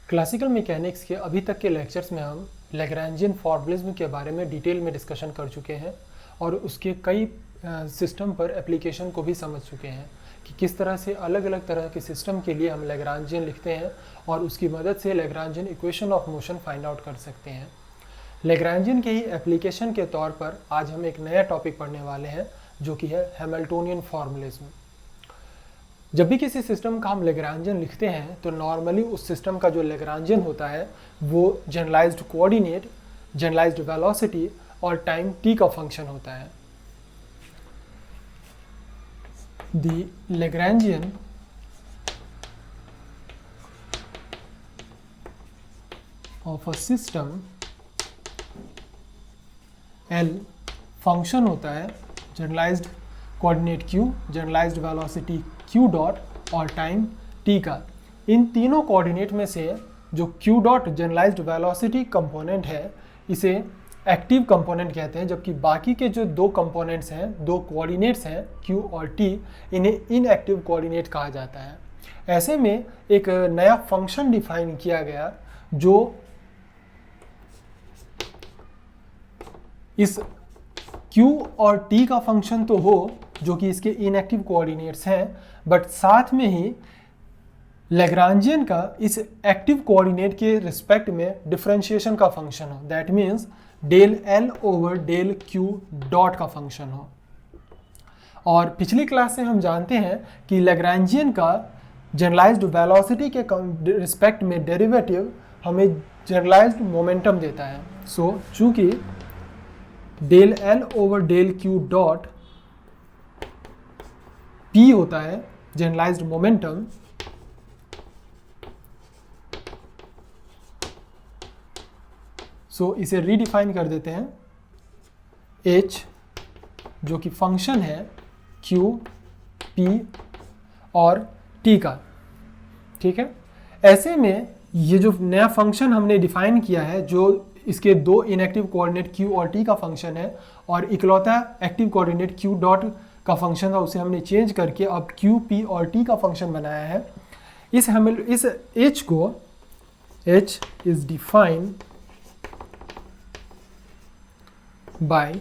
Classical mechanics के अभी तक के लेक्चर्स में हम लैग्रैन्जियन फॉर्मुलिज्म के बारे में डिटेल में डिस्कशन कर चुके हैं और उसके कई सिस्टम पर एप्लीकेशन को भी समझ चुके हैं कि किस तरह से अलग अलग तरह के सिस्टम के लिए हम लैग्रैन्जियन लिखते हैं और उसकी मदद से Lagrangian equation of motion find out कर सकते हैं। लैग्रैन्जियन के ही एप्लीकेशन के तौर पर आज हम एक नया टॉपिक पढ़ने वाले हैं जो कि है हैमिल्टोनियन फॉर्मुलिज्म। जब भी किसी सिस्टम का हम लैग्रैन्जियन लिखते हैं तो नॉर्मली उस सिस्टम का जो लैग्रैन्जियन होता है वो जनरलाइज्ड कोऑर्डिनेट, जनरलाइज्ड वेलोसिटी और टाइम t का फंक्शन होता है। The Lagrangian of a system L function होता है generalised coordinate q, generalised velocity q dot और टाइम t का। इन तीनों कोऑर्डिनेट में से जो q डॉट जनरलाइज्ड वेलोसिटी कंपोनेंट है इसे एक्टिव कंपोनेंट कहते हैं, जबकि बाकी के जो दो कंपोनेंट्स हैं, दो कोऑर्डिनेट्स हैं q और t, इन्हें इनएक्टिव कोऑर्डिनेट कहा जाता है। ऐसे में एक नया फंक्शन डिफाइन किया गया जो इस q और t का फंक्शन तो हो जो कि इसके इनएक्टिव कोऑर्डिनेट्स हैं, बट साथ में ही लैग्रैन्जियन का इस एक्टिव कोऑर्डिनेट के रिस्पेक्ट में डिफरेंशिएशन का फंक्शन हो। That means del L over del Q dot का फंक्शन हो। और पिछली क्लास से हम जानते हैं कि लैग्रैन्जियन का जनरलाइज्ड वेलोसिटी के रिस्पेक्ट में डेरिवेटिव हमें जनरलाइज्ड मोमेंटम देता है। सो चूंकि del L over del Q dot P होता है जनरलाइज्ड मोमेंटम, सो इसे रीडिफाइन कर देते हैं H जो कि फंक्शन है Q, P और T का। ठीक है, ऐसे में ये जो नया फंक्शन हमने डिफाइन किया है जो इसके दो इनएक्टिव कोऑर्डिनेट q और t का फंक्शन है और इकलौता एक्टिव कोऑर्डिनेट q डॉट का फंक्शन था, उसे हमने चेंज करके अब q, p और t का फंक्शन बनाया है। इस h को h is defined by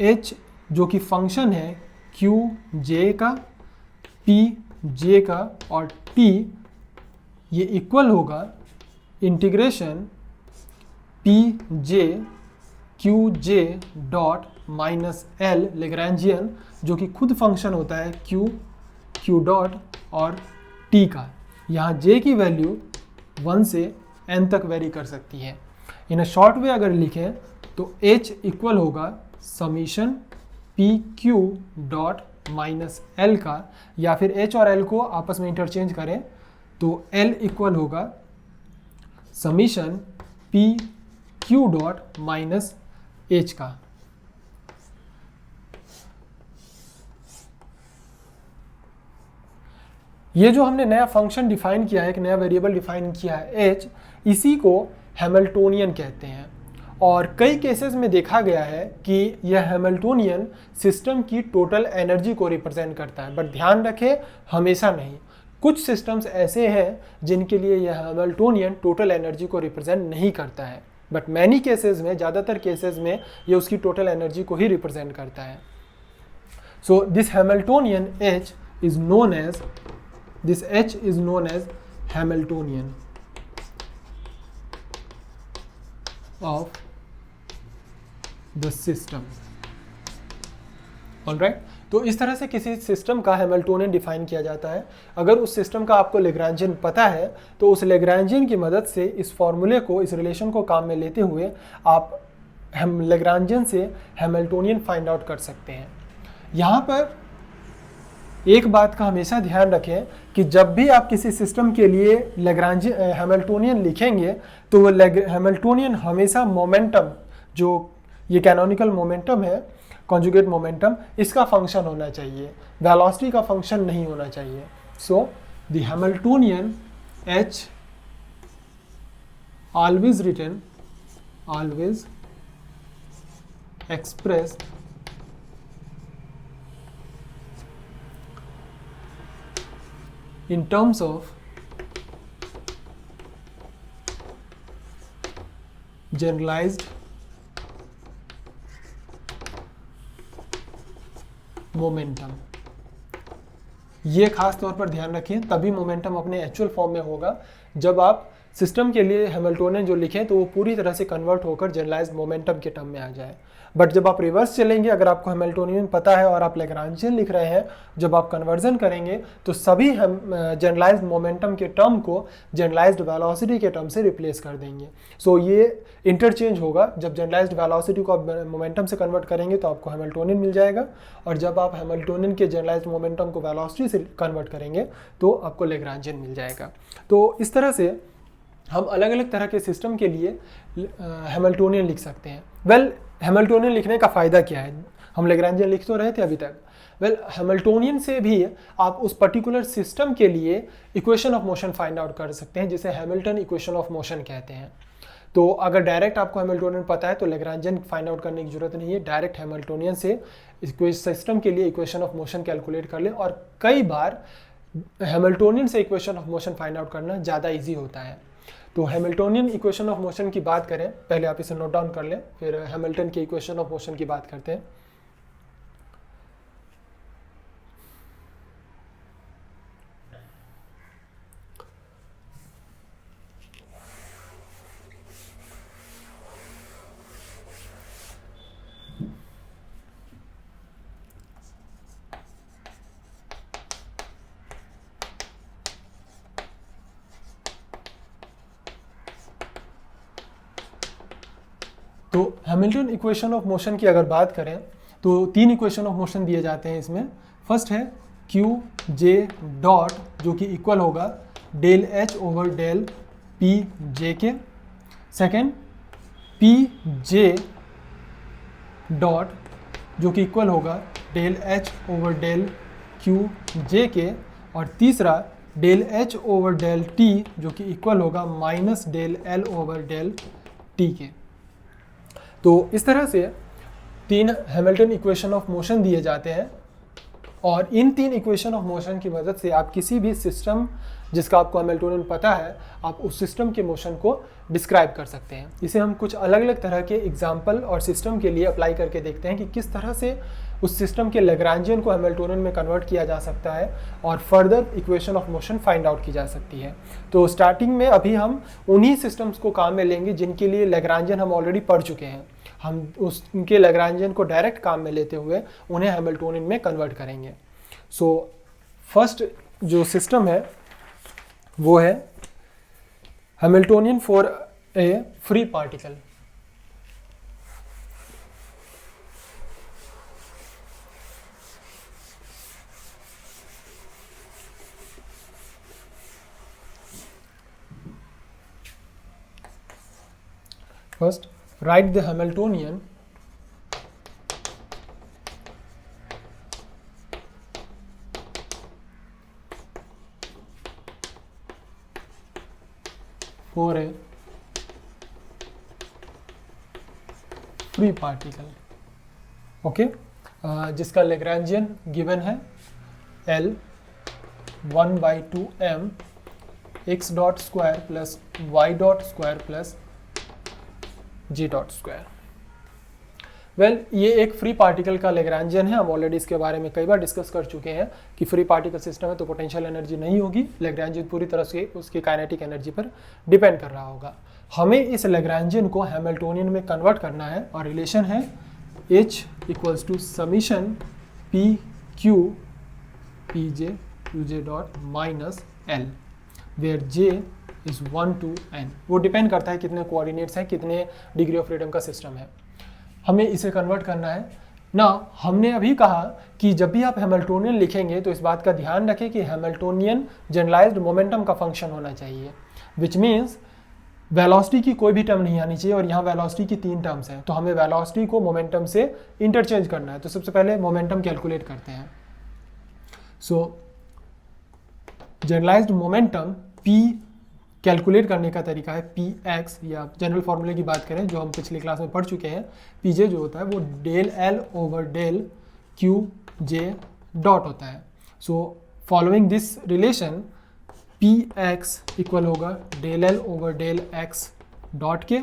h जो कि फंक्शन है q j का, p j का और t, ये इक्वल होगा इंटीग्रेशन पी जे Q j dot minus L Lagrangian जो कि खुद फंक्शन होता है क्यू डॉट और टी का। यहाँ जे की वैल्यू 1 से n तक वेरी कर सकती है। इन अ शॉर्ट वे अगर लिखें तो h इक्वल होगा summation p Q dot minus L का, या फिर h और l को आपस में इंटरचेंज करें तो l इक्वल होगा summation p Q dot minus H का। ये जो हमने नया फंक्शन डिफाइन किया है, एक नया वेरिएबल डिफाइन किया है h, इसी को हैमिल्टोनियन कहते हैं। और कई केसेस में देखा गया है कि यह हैमिल्टोनियन सिस्टम की टोटल एनर्जी को रिप्रेजेंट करता है, बट ध्यान रखें हमेशा नहीं। कुछ सिस्टम्स ऐसे हैं जिनके लिए यह हैमिल्टोनियन टोटल एनर्जी को रिप्रेजेंट नहीं करता है, बट मैनी केसेस में, ज़्यादातर केसेस में ये उसकी टोटल एनर्जी को ही रिप्रेजेंट करता है। So this Hamiltonian H is known as Hamiltonian of the system. Alright, तो इस तरह से किसी सिस्टम का हैमिल्टोनियन डिफाइन किया जाता है। अगर उस सिस्टम का आपको लैग्रैन्जियन पता है तो उस लैग्रैन्जियन की मदद से इस फॉर्मूले को, इस रिलेशन को काम में लेते हुए आप लैग्रैन्जियन से हैमिल्टोनियन फाइंड आउट कर सकते हैं। यहाँ पर एक बात का हमेशा ध्यान रखें कि जब भी आप किसी सिस्टम के लिए हैमिल्टोनियन लिखेंगे तो वो हैमिल्टोनियन हमेशा मोमेंटम, जो ये कैनोनिकल मोमेंटम है, कॉन्जुगेट मोमेंटम, इसका फंक्शन होना चाहिए, वेलोसिटी का फंक्शन नहीं होना चाहिए। So the Hamiltonian H always expressed in terms of generalised momentum. ये खास तौर पर ध्यान रखें, तभी मोमेंटम अपने एक्चुअल फॉर्म में होगा जब आप सिस्टम के लिए हैमिल्टोनियन जो लिखें तो वो पूरी तरह से कन्वर्ट होकर जनरलाइज्ड मोमेंटम के टर्म में आ जाए। बट जब आप रिवर्स चलेंगे, अगर आपको हैमिल्टोनियन पता है और आप लैग्रांजियन लिख रहे हैं, जब आप कन्वर्जन करेंगे तो सभी हम जनरलाइज्ड मोमेंटम के टर्म को जनरलाइज्ड वेलोसिटी के टर्म से रिप्लेस कर देंगे। सो ये इंटरचेंज होगा। जब जनरलाइज्ड वेलोसिटी को आप मोमेंटम से कन्वर्ट करेंगे तो आपको हैमिल्टोनियन मिल जाएगा, और जब आप हैमिल्टोनियन के जनरलाइज्ड मोमेंटम को वेलोसिटी से कन्वर्ट करेंगे तो आपको लैग्रांजियन मिल जाएगा। तो इस तरह से हम अलग अलग तरह के सिस्टम के लिए हैमिल्टोनियन लिख सकते हैं। वेल, हैमिल्टोनियन लिखने का फ़ायदा क्या है? हम लैग्रांजियन लिख तो रहे थे अभी तक। वेल, हैमिल्टोनियन से भी आप उस पर्टिकुलर सिस्टम के लिए equation of motion find out कर सकते हैं, जिसे हैमिल्टन इक्वेशन ऑफ मोशन कहते हैं। तो अगर डायरेक्ट आपको हैमिल्टोनियन पता है तो लैग्रांजियन फाइंड आउट करने की जरूरत नहीं है, डायरेक्ट हैमिल्टोनियन से सिस्टम के लिए इक्वेशन ऑफ मोशन कैलकुलेट कर लें। और कई बार हैमिल्टोनियन से equation of motion find out करना ज़्यादा ईजी होता है। तो हैमिल्टोनियन इक्वेशन ऑफ मोशन की बात करें, पहले आप इसे नोट डाउन कर लें, फिर हैमिल्टन के इक्वेशन ऑफ मोशन की बात करते हैं। तो हैमिल्टन इक्वेशन ऑफ मोशन की अगर बात करें तो तीन इक्वेशन ऑफ मोशन दिए जाते हैं इसमें। फर्स्ट है क्यू जे डॉट, जो कि इक्वल होगा del H over del P J के। सेकेंड पी जे डॉट, जो कि इक्वल होगा del H over del Q J के। और तीसरा del H over del T, जो कि इक्वल होगा minus del L over del T के। तो इस तरह से तीन हैमिल्टन इक्वेशन ऑफ मोशन दिए जाते हैं, और इन तीन इक्वेशन ऑफ मोशन की मदद से आप किसी भी सिस्टम जिसका आपको हैमिल्टोनियन पता है, आप उस सिस्टम के मोशन को डिस्क्राइब कर सकते हैं। इसे हम कुछ अलग अलग तरह के एग्जाम्पल और सिस्टम के लिए अप्लाई करके देखते हैं कि किस तरह से उस सिस्टम के लैग्रांजियन को हैमिल्टोनियन में कन्वर्ट किया जा सकता है और further equation of motion find out की जा सकती है। तो स्टार्टिंग में अभी हम उन्हीं सिस्टम्स को काम में लेंगे जिनके लिए लैग्रांजियन हम ऑलरेडी पढ़ चुके हैं। हम उनके लैग्रांजियन को डायरेक्ट काम में लेते हुए उन्हें हैमिल्टोनियन में कन्वर्ट करेंगे। सो फर्स्ट जो सिस्टम है वो है Hamiltonian for a free particle. First, write the Hamiltonian for a free particle, okay, जिसका लैग्रांजियन गिवन है L 1/2m x dot square plus y dot square plus g dot square. Well, ये एक free particle का Lagrangian है। हम already इसके बारे में कई बार डिस्कस कर चुके हैं कि फ्री पार्टिकल सिस्टम है तो पोटेंशियल एनर्जी नहीं होगी, लैग्रांजियन पूरी तरह से उसकी काइनेटिक एनर्जी पर डिपेंड कर रहा होगा। हमें इस लैग्रांजियन को हैमिल्टोनियन में कन्वर्ट करना है, और रिलेशन है H equals to summation p q p J dot minus L, where j is 1 to n। वो डिपेंड करता है कितने कोऑर्डिनेट्स हैं, कितने डिग्री ऑफ फ्रीडम का सिस्टम है। हमें इसे कन्वर्ट करना है ना। हमने अभी कहा कि जब भी आप हैमिल्टोनियन लिखेंगे तो इस बात का ध्यान रखें कि हैमिल्टोनियन जनरलाइज्ड मोमेंटम का फंक्शन होना चाहिए, विच मीन्स वेलोसिटी की कोई भी टर्म नहीं आनी चाहिए। और यहाँ वेलोसिटी की 3 टर्म्स हैं, तो हमें वेलोसिटी को मोमेंटम से इंटरचेंज करना है। तो सबसे पहले मोमेंटम कैलकुलेट करते हैं। सो जनरलाइज्ड मोमेंटम P कैलकुलेट करने का तरीका है पी एक्स, या जनरल फार्मूले की बात करें जो हम पिछली क्लास में पढ़ चुके हैं, पी जे जो होता है वो del L over del Q j dot होता है। So following this relation p x equal होगा del L over del x dot के,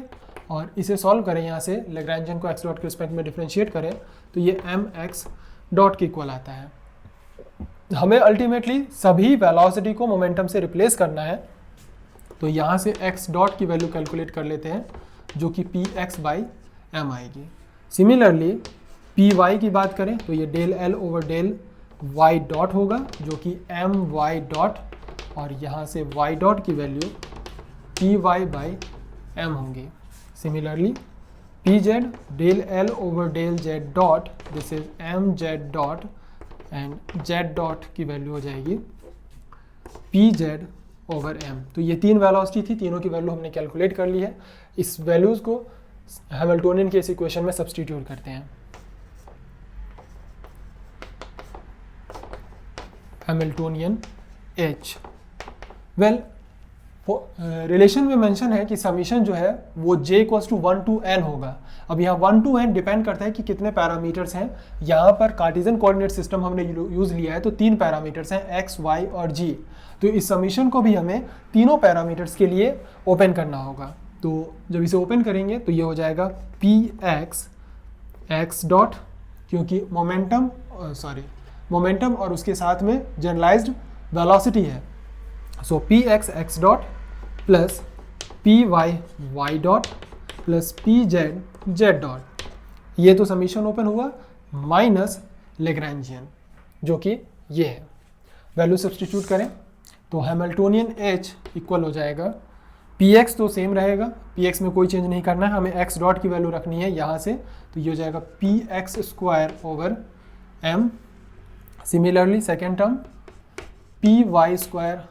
और इसे सॉल्व करें, यहाँ से लैग्रेंजियन को एक्स डॉट के रिस्पेक्ट में डिफ्रेंशिएट करें तो ये एम एक्स डॉट के इक्वल आता है। हमें अल्टीमेटली सभी वेलोसिटी को मोमेंटम से रिप्लेस करना है, तो यहाँ से एक्स डॉट की वैल्यू कैलकुलेट कर लेते हैं जो कि पी एक्स बाई एम आएगी। सिमिलरली पी वाई की बात करें तो ये del L over del y dot होगा जो कि एम वाई डॉट, और यहाँ से वाई डॉट की value p y by m होंगी। Similarly p z del L over del z dot, this is m z dot, and z dot की value हो जाएगी पी जेड ओवर एम। तो ये तीन वेलोसिटी थी, तीनों की वैल्यू हमने कैलकुलेट कर ली है। इस वैल्यूज़ को हैमिल्टोनियन के इस इक्वेशन में सब्स्टिट्यूट करते हैं। हैमिल्टोनियन एच, वेल रिलेशन में मेंशन है कि समीशन जो है वो j equals to 1 to n होगा। अब यहाँ 1 to n डिपेंड करता है कि कितने पैरामीटर्स हैं। यहाँ पर कार्टेशियन कोऑर्डिनेट सिस्टम हमने यूज़ लिया है तो 3 पैरामीटर्स हैं x, y और g। तो इस समीशन को भी हमें तीनों पैरामीटर्स के लिए ओपन करना होगा। तो जब इसे ओपन करेंगे तो ये हो जाएगा पी एक्स एक्स डॉट, क्योंकि मोमेंटम और उसके साथ में जनरलाइज्ड वेलोसिटी है, so p x x dot plus p y y dot plus p z z dot. ये तो समीशन ओपन हुआ माइनस लैग्रेंजियन जो कि ये है। वैल्यू सब्स्टिट्यूट करें तो हैमिल्टोनियन एच इक्वल हो जाएगा, पी एक्स तो सेम रहेगा, पी एक्स में कोई चेंज नहीं करना है, हमें एक्स डॉट की वैल्यू रखनी है यहाँ से, तो ये हो जाएगा p x square over m. Similarly second term p y square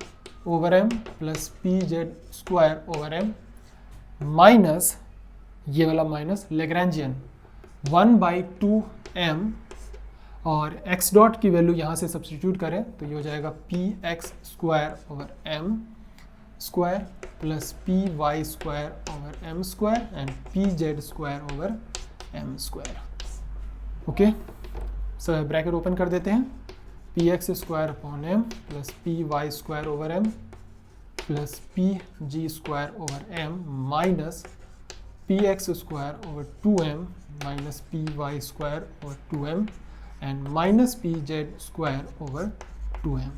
over m plus p z square over m minus ये वाला माइनस लैग्रेंजियन 1/2m, और x डॉट की वैल्यू यहाँ से सब्स्टिट्यूट करें तो ये हो जाएगा p x square over m square plus p y square over m square and p z square over m square. Okay, so bracket open कर देते हैं, p x square upon m plus p y square over m plus p g square over m minus p x square over 2m minus p y square over 2m and minus p z square over 2m।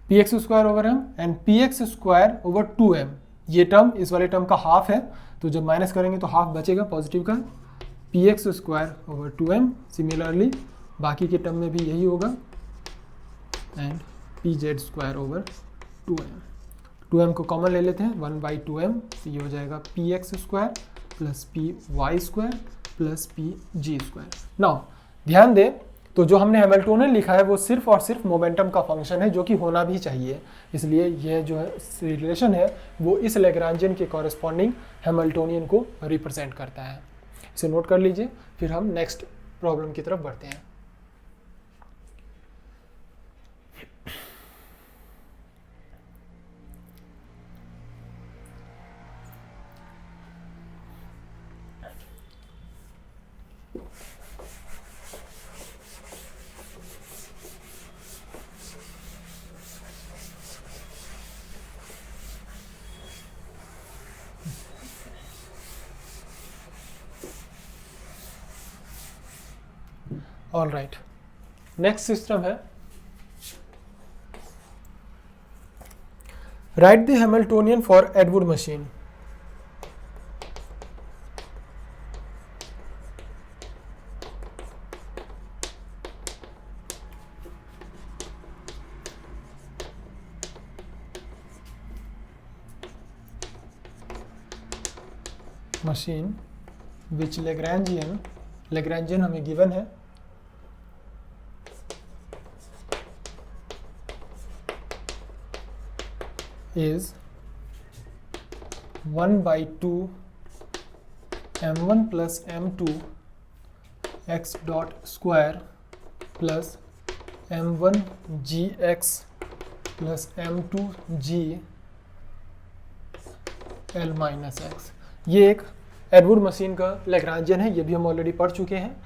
P x square over m and p x square over 2m, ये term इस वाले term का half है, तो जब minus करेंगे तो half बचेगा पॉजिटिव का, P x square over 2m। Similarly बाकी के टर्म में भी यही होगा and p z square over 2m। 2m को कॉमन ले लेते हैं, 1/2m, तो ये हो जाएगा p x square plus p y square plus p g square. Now ध्यान दें तो जो हमने हैमिल्टोनियन लिखा है वो सिर्फ और सिर्फ मोमेंटम का फंक्शन है, जो कि होना भी चाहिए, इसलिए यह जो है रिलेशन है वो इस लैग्रेंजियन के कॉरेस्पॉन्डिंग हैमिल्टोनियन को रिप्रेजेंट करता है। इसे नोट कर लीजिए, फिर हम नेक्स्ट प्रॉब्लम की तरफ बढ़ते हैं। ऑल राइट, नेक्स्ट सिस्टम है write the Hamiltonian for Atwood machine. Machine which Lagrangian हमें गिवन है is 1/2 m1 plus m2 x dot square plus m1 gx plus m2 g l minus x। ये एक एडवुड machine का Lagrangian है, ये भी हम ऑलरेडी पढ़ चुके हैं,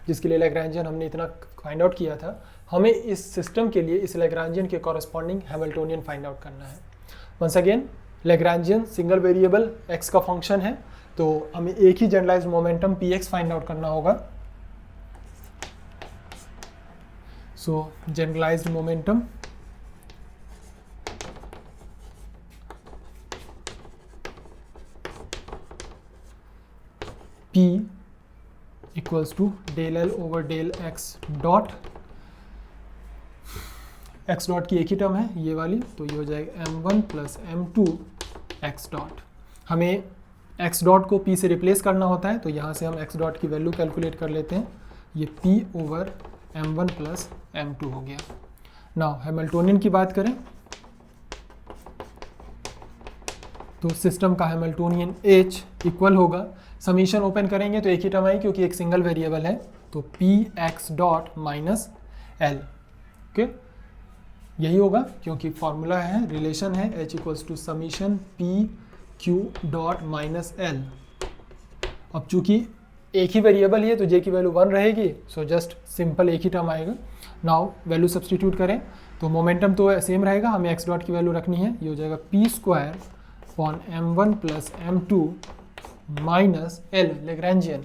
जिसके लिए लैग्रेंजियन हमने इतना फाइंड आउट किया था। हमें इस सिस्टम के लिए इस लैग्रेंजियन के कॉरेस्पॉन्डिंग हैमिल्टोनियन फाइंड आउट करना है। Once again, Lagrangian single variable x का फंक्शन है, तो हमें एक ही generalized momentum px find out करना होगा। So generalized momentum p equals to del L over del x dot, x dot की एक ही टर्म है ये वाली, तो ये हो जाएगा m1 plus m2 x dot. हमें एक्स डॉट को p से रिप्लेस करना होता है, तो यहाँ से हम एक्स डॉट की वैल्यू कैलकुलेट कर लेते हैं। ये p over m1 plus m2 हो गया। नाउ हैमिल्टोनियन की बात करें तो सिस्टम का हैमिल्टोनियन H इक्वल होगा, समीशन ओपन करेंगे तो एक ही टर्म आई क्योंकि एक सिंगल वेरिएबल है, तो p x dot minus L. Okay, यही होगा क्योंकि फॉर्मूला है, रिलेशन है H equals to summation p q dot minus L. अब चूंकि एक ही वेरिएबल है तो j की वैल्यू 1 रहेगी, सो जस्ट सिंपल एक ही टर्म आएगा। नाउ वैल्यू सब्सटीट्यूट करें तो मोमेंटम तो सेम रहेगा, हमें x डॉट की वैल्यू रखनी है, ये हो जाएगा p square upon m1 plus m2 minus L Lagrangian,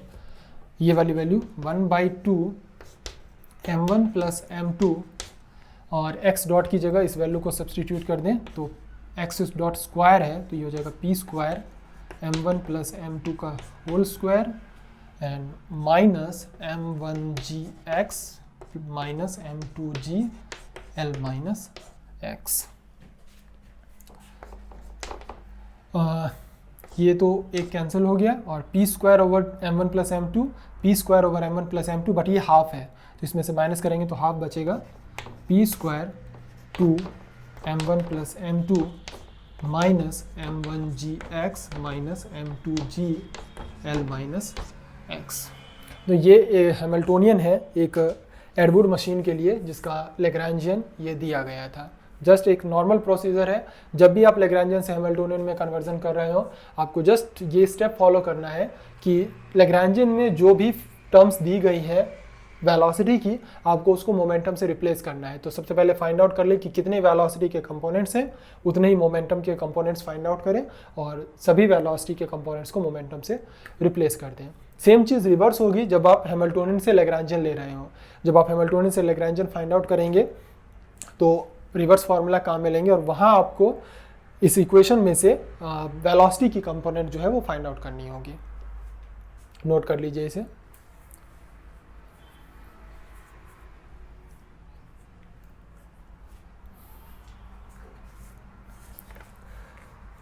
ये वाली वैल्यू 1/2 m1 प्लस m2, और x डॉट की जगह इस वैल्यू को सब्सटीट्यूट कर दें तो x डॉट स्क्वायर है तो ये हो जाएगा p square m1 plus m2 का whole square and minus m1gx minus m2g l minus x। ये तो एक कैंसिल हो गया और p square over m1 plus m2, p square over m1 plus m2, but ये हाफ है तो इसमें से माइनस करेंगे तो हाफ बचेगा, p square 2 m1 plus m2 minus m1gx minus m2g l minus x। तो ये हैमिल्टोनियन है एक एडवुड मशीन के लिए जिसका लैग्रेंजियन ये दिया गया था। जस्ट एक नॉर्मल प्रोसीजर है, जब भी आप लैग्रेंजियन से हैमिल्टोनियन में कन्वर्जन कर रहे हो आपको जस्ट ये स्टेप फॉलो करना है कि लैग्रेंजियन में जो भी टर्म्स दी गई है वेलोसिटी की, आपको उसको मोमेंटम से रिप्लेस करना है। तो सबसे पहले फाइंड आउट कर ले कि कितने वेलोसिटी के कंपोनेंट्स हैं, उतने ही मोमेंटम के कंपोनेंट्स फाइंड आउट करें और सभी वेलोसिटी के कंपोनेंट्स को मोमेंटम से रिप्लेस कर दें। सेम चीज़ रिवर्स होगी जब आप हैमिल्टोनियन से लैग्रेंजियन ले रहे हो। जब आप हैमिल्टोनियन से लैग्रेंजियन फाइंड आउट करेंगे तो रिवर्स फार्मूला काम में लेंगे और वहाँ आपको इस इक्वेशन में से वेलोसिटी की कंपोनेंट जो है वो फाइंड आउट करनी होगी। नोट कर लीजिए इसे।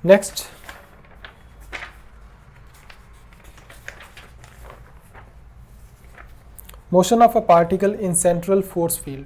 Next, motion of a particle in central force field.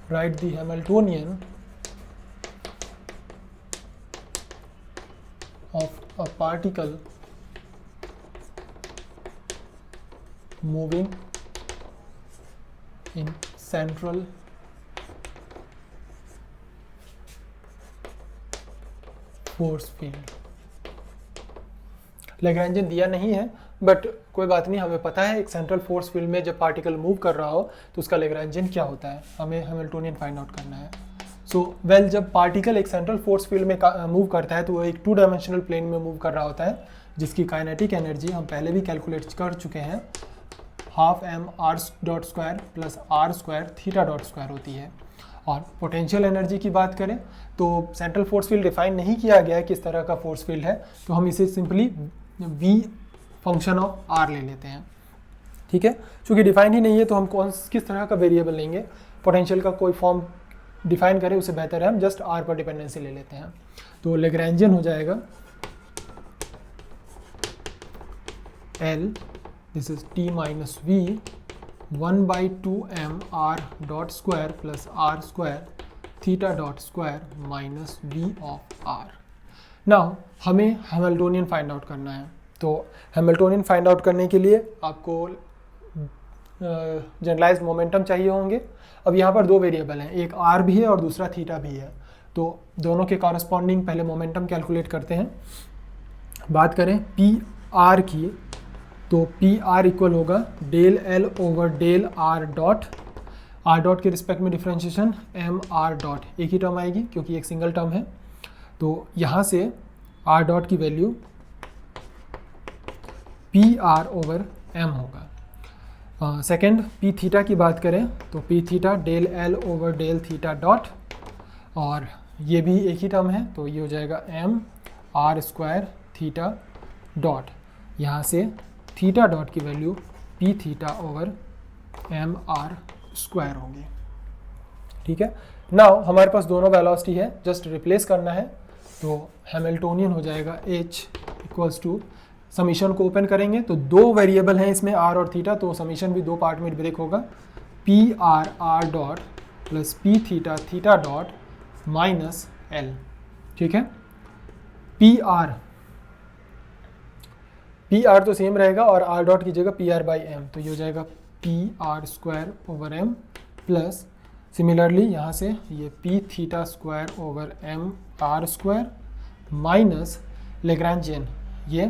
Write the Hamiltonian of a particle moving in central force field। Lagrangian दिया नहीं है बट कोई बात नहीं, हमें पता है एक सेंट्रल फोर्स फील्ड में जब पार्टिकल मूव कर रहा हो तो उसका लैग्रेंजियन क्या होता है, हमें हैमिल्टोनियन फाइंड आउट करना है। जब पार्टिकल एक सेंट्रल फोर्स फील्ड में मूव करता है तो वो एक 2 डायमेंशनल प्लेन में मूव कर रहा होता है जिसकी काइनेटिक एनर्जी हम पहले भी कैलकुलेट कर चुके हैं, half m r dot square plus r square theta dot square होती है। और पोटेंशियल एनर्जी की बात करें तो सेंट्रल फोर्स फील्ड डिफाइन नहीं किया गया है किस तरह का फोर्स फील्ड है, तो हम इसे simply v function of r ले लेते हैं। ठीक है, चूँकि डिफाइन ही नहीं है तो हम किस तरह का वेरिएबल लेंगे, पोटेंशियल का कोई फॉर्म डिफाइन करें उससे बेहतर है हम जस्ट r पर डिपेंडेंसी ले लेते हैं। तो लैग्रेंजियन हो जाएगा L, this is t minus v 1/2m r dot square plus r square theta dot square minus v of r। Now हमें हैमिल्टोनियन फाइंड आउट करना है, तो हैमिल्टोनियन फाइंड आउट करने के लिए आपको जनरलाइज्ड मोमेंटम चाहिए होंगे। अब यहाँ पर दो वेरिएबल हैं, एक r भी है और दूसरा थीटा भी है, तो दोनों के कॉरस्पॉन्डिंग पहले मोमेंटम कैलकुलेट करते हैं। बात करें पी आर की, तो पी आर इक्वल होगा del L over del r dot के रिस्पेक्ट में डिफ्रेंशिएशन एम आर डॉट, एक ही टर्म आएगी क्योंकि एक सिंगल टर्म है। तो यहाँ से आर डॉट की value p r over m होगा। सेकेंड पी थीटा की बात करें तो p theta del L over del theta dot, और ये भी एक ही टर्म है तो ये हो जाएगा m r square theta dot, यहाँ से थीटा डॉट की value p theta over m r square होगी। ठीक है, नाउ हमारे पास दोनों वेलोसिटी है, जस्ट रिप्लेस करना है, तो हैमिल्टोनियन हो जाएगा h इक्वल्स टू, समीशन को ओपन करेंगे तो दो वेरिएबल हैं इसमें r और थीटा, तो समीशन भी दो पार्ट में ब्रेक होगा, P R R dot plus P theta theta dot minus L. ठीक है, पी आर तो सेम रहेगा और आर डॉट की जगह पी आर बाई एम, तो ये हो जाएगा p r square over m plus similarly यहाँ से ये p theta square over m r square minus Lagrangian, ये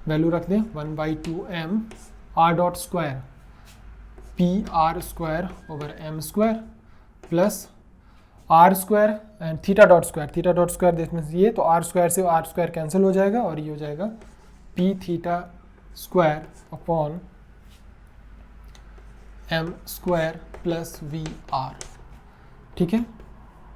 वैल्यू रख दें 1/2 m r dot square p r square over m square plus r square and theta dot square देखने से ये, तो आर स्क्वायर से आर स्क्वायर कैंसिल हो जाएगा और ये हो जाएगा p theta square upon m square plus v are. ठीक है,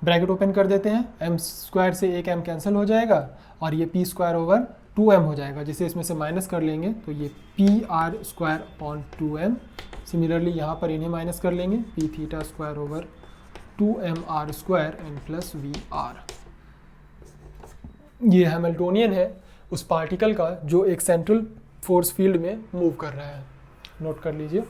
ब्रैकेट ओपन कर देते हैं, एम स्क्वायर से एक एम कैंसिल हो जाएगा और ये पी स्क्वायर ओवर 2m हो जाएगा, जिसे इसमें से माइनस कर लेंगे तो ये p r square upon 2m। Similarly यहाँ पर इन्हें माइनस कर लेंगे, p theta square over 2m r square and plus v r. ये हैमिल्टोनियन है उस पार्टिकल का जो एक सेंट्रल फोर्स फील्ड में मूव कर रहा है, नोट कर लीजिए।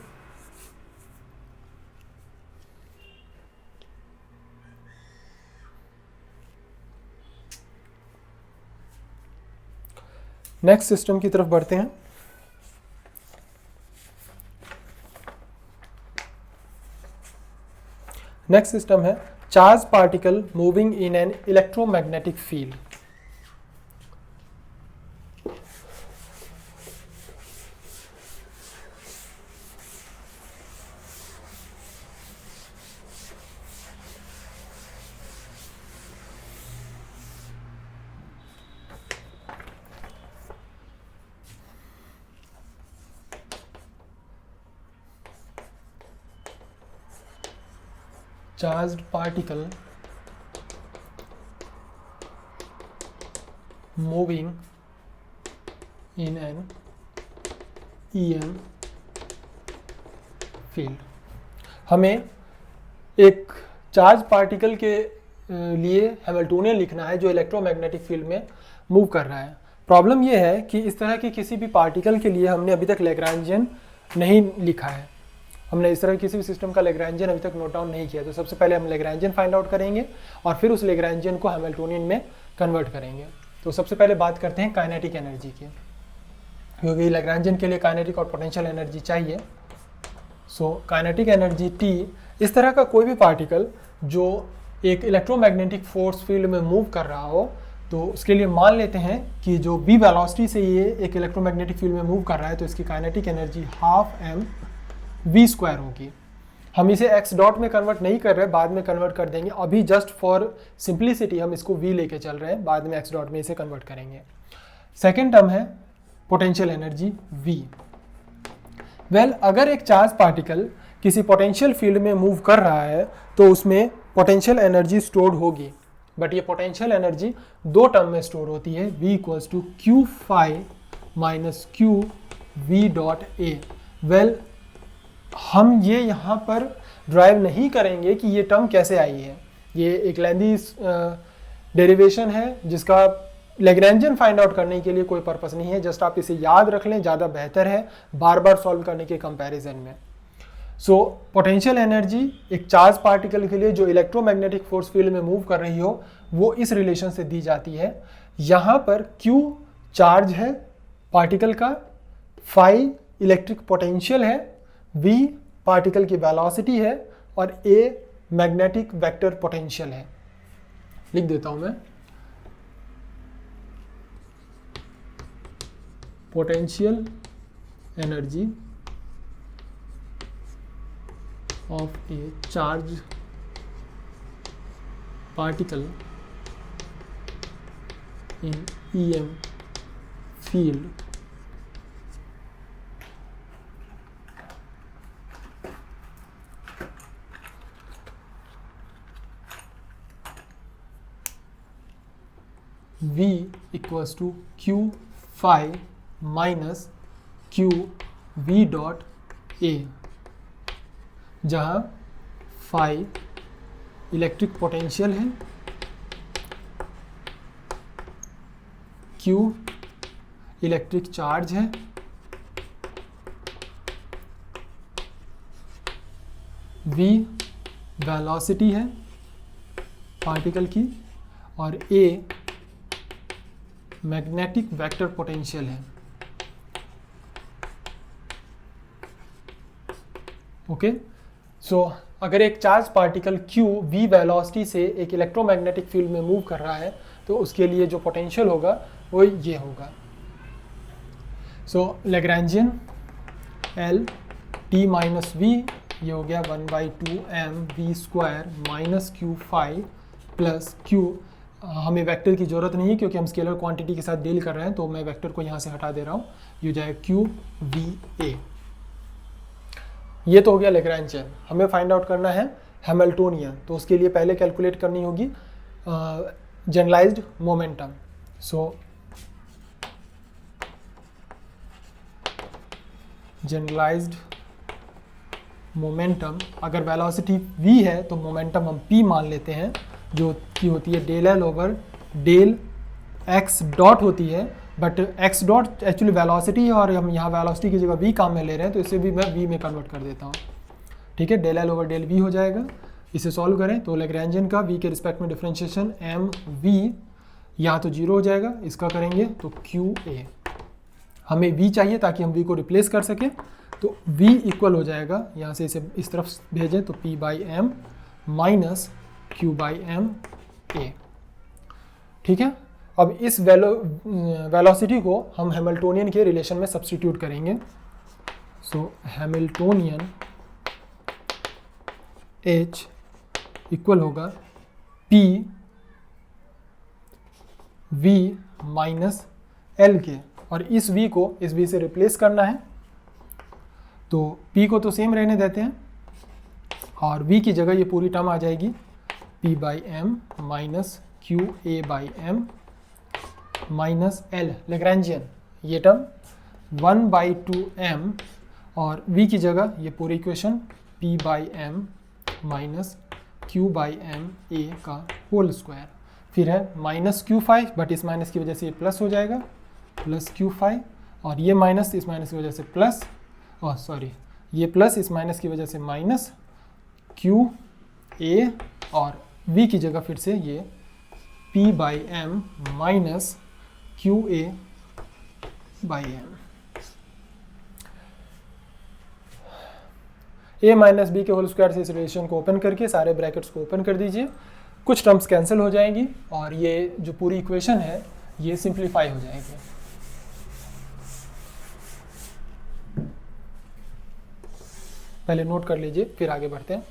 नेक्स्ट सिस्टम की तरफ बढ़ते हैं। नेक्स्ट सिस्टम है charge particle moving in an electromagnetic field. Charged particle moving in an EM field। हमें एक चार्ज पार्टिकल के लिए हैमिल्टोनियन लिखना है जो इलेक्ट्रोमैग्नेटिक फील्ड में मूव कर रहा है। प्रॉब्लम यह है कि इस तरह के किसी भी पार्टिकल के लिए हमने अभी तक लैग्रांजियन नहीं लिखा है, हमने इस तरह किसी भी सिस्टम का लैग्रांजियन अभी तक नोट डाउन नहीं किया। तो सबसे पहले हम लैग्रांजियन फाइंड आउट करेंगे और फिर उस लैग्रांजियन को हैमिल्टोनियन में कन्वर्ट करेंगे। तो सबसे पहले बात करते हैं काइनेटिक एनर्जी की, क्योंकि लैग्रांजियन के लिए काइनेटिक और पोटेंशियल एनर्जी चाहिए। सो काइनेटिक एनर्जी T, इस तरह का कोई भी पार्टिकल जो एक इलेक्ट्रोमैग्नेटिक फोर्स फील्ड में मूव कर रहा हो, तो उसके लिए मान लेते हैं कि जो v वेलोसिटी से ये एक इलेक्ट्रोमैग्नेटिक फील्ड में मूव कर रहा है, तो इसकी kinetic energy half m v square होगी। हम इसे x डॉट में कन्वर्ट नहीं कर रहे, बाद में कन्वर्ट कर देंगे। अभी जस्ट फॉर सिंप्लिसिटी हम इसको v लेके चल रहे हैं, बाद में x डॉट में इसे कन्वर्ट करेंगे। सेकेंड टर्म है पोटेंशियल एनर्जी v। वेल, अगर एक चार्ज पार्टिकल किसी पोटेंशियल फील्ड में मूव कर रहा है तो उसमें पोटेंशियल एनर्जी स्टोर्ड होगी, बट ये पोटेंशियल एनर्जी दो टर्म में स्टोर होती है, v equals to q phi minus q v dot a. Well, हम ये यहाँ पर ड्राइव नहीं करेंगे कि ये टर्म कैसे आई है, ये एक लेंदी डेरिवेशन है जिसका लैग्रेंजियन फाइंड आउट करने के लिए कोई पर्पस नहीं है। जस्ट आप इसे याद रख लें, ज़्यादा बेहतर है बार बार सॉल्व करने के कंपैरिजन में। सो पोटेंशियल एनर्जी एक चार्ज पार्टिकल के लिए जो इलेक्ट्रोमैग्नेटिक फोर्स फील्ड में मूव कर रही हो, वो इस रिलेशन से दी जाती है। यहाँ पर Q चार्ज है पार्टिकल का, फाई इलेक्ट्रिक पोटेंशियल है, v पार्टिकल की वेलोसिटी है और a मैग्नेटिक वेक्टर पोटेंशियल है। लिख देता हूं मैं, potential energy of a charged particle in EM field V equals to Q phi minus Q V dot A, जहाँ फाई इलेक्ट्रिक पोटेंशियल है, क्यू इलेक्ट्रिक चार्ज है, वी वेलोसिटी है particle की और ए मैग्नेटिक वेक्टर पोटेंशियल है। Okay, सो अगर एक charge particle Q v velocity से एक इलेक्ट्रोमैग्नेटिक फील्ड में मूव कर रहा है तो उसके लिए जो पोटेंशियल होगा वो ये होगा। So Lagrangian L T minus V, ये हो गया 1/2m v square minus Q phi plus Q, हमें वेक्टर की ज़रूरत नहीं है क्योंकि हम स्केलर क्वांटिटी के साथ डील कर रहे हैं, तो मैं वेक्टर को यहाँ से हटा दे रहा हूँ, ये हो जाएगा Q v A। ये तो हो गया लेग्रैंजियन। हमें फाइंड आउट करना है हैमिल्टोनियन, तो उसके लिए पहले कैलकुलेट करनी होगी जनरलाइज्ड मोमेंटम। सो जनरलाइज्ड मोमेंटम, अगर वेलोसिटी v है तो मोमेंटम हम p मान लेते हैं, जो की होती है del L over del x dot होती है, but x dot actually velocity है और हम यहाँ वेलोसिटी की जगह v काम में ले रहे हैं, तो इसे भी मैं v में कन्वर्ट कर देता हूँ। ठीक है, del L over del v हो जाएगा। इसे सॉल्व करें तो लेग्रैंजियन का v के रिस्पेक्ट में डिफरेंशिएशन एम v यहाँ तो 0 हो जाएगा, इसका करेंगे तो क्यू ए। हमें v चाहिए ताकि हम v को रिप्लेस कर सकें, तो v इक्वल हो जाएगा, यहाँ से इसे इस तरफ भेजें तो p by m minus q by m a. ठीक है, अब इस वेलोसिटी को हम हैमिल्टोनियन के रिलेशन में सब्स्टिट्यूट करेंगे। सो हैमिल्टोनियन h इक्वल होगा p v माइनस एल के, और इस v को इस v से रिप्लेस करना है, तो p को तो सेम रहने देते हैं और v की जगह ये पूरी टर्म आ जाएगी p by m minus q A by m minus L Lagrangian, ये टर्म 1/2m और v की जगह ये पूरी equation p by m minus q by m A का होल स्क्वायर, फिर है माइनस क्यू फाई, बट इस माइनस की वजह से ये प्लस हो जाएगा, प्लस क्यू फाई, और ये माइनस इस माइनस की वजह से प्लस, और सॉरी ये प्लस इस माइनस की वजह से माइनस क्यू ए, और v की जगह फिर से ये p by m minus q A by m. a minus b के होल स्क्वायर से इस रिलेशन को ओपन करके सारे ब्रैकेट्स को ओपन कर दीजिए, कुछ टर्म्स कैंसिल हो जाएंगी और ये जो पूरी इक्वेशन है ये सिंप्लीफाई हो जाएगी। पहले नोट कर लीजिए फिर आगे बढ़ते हैं।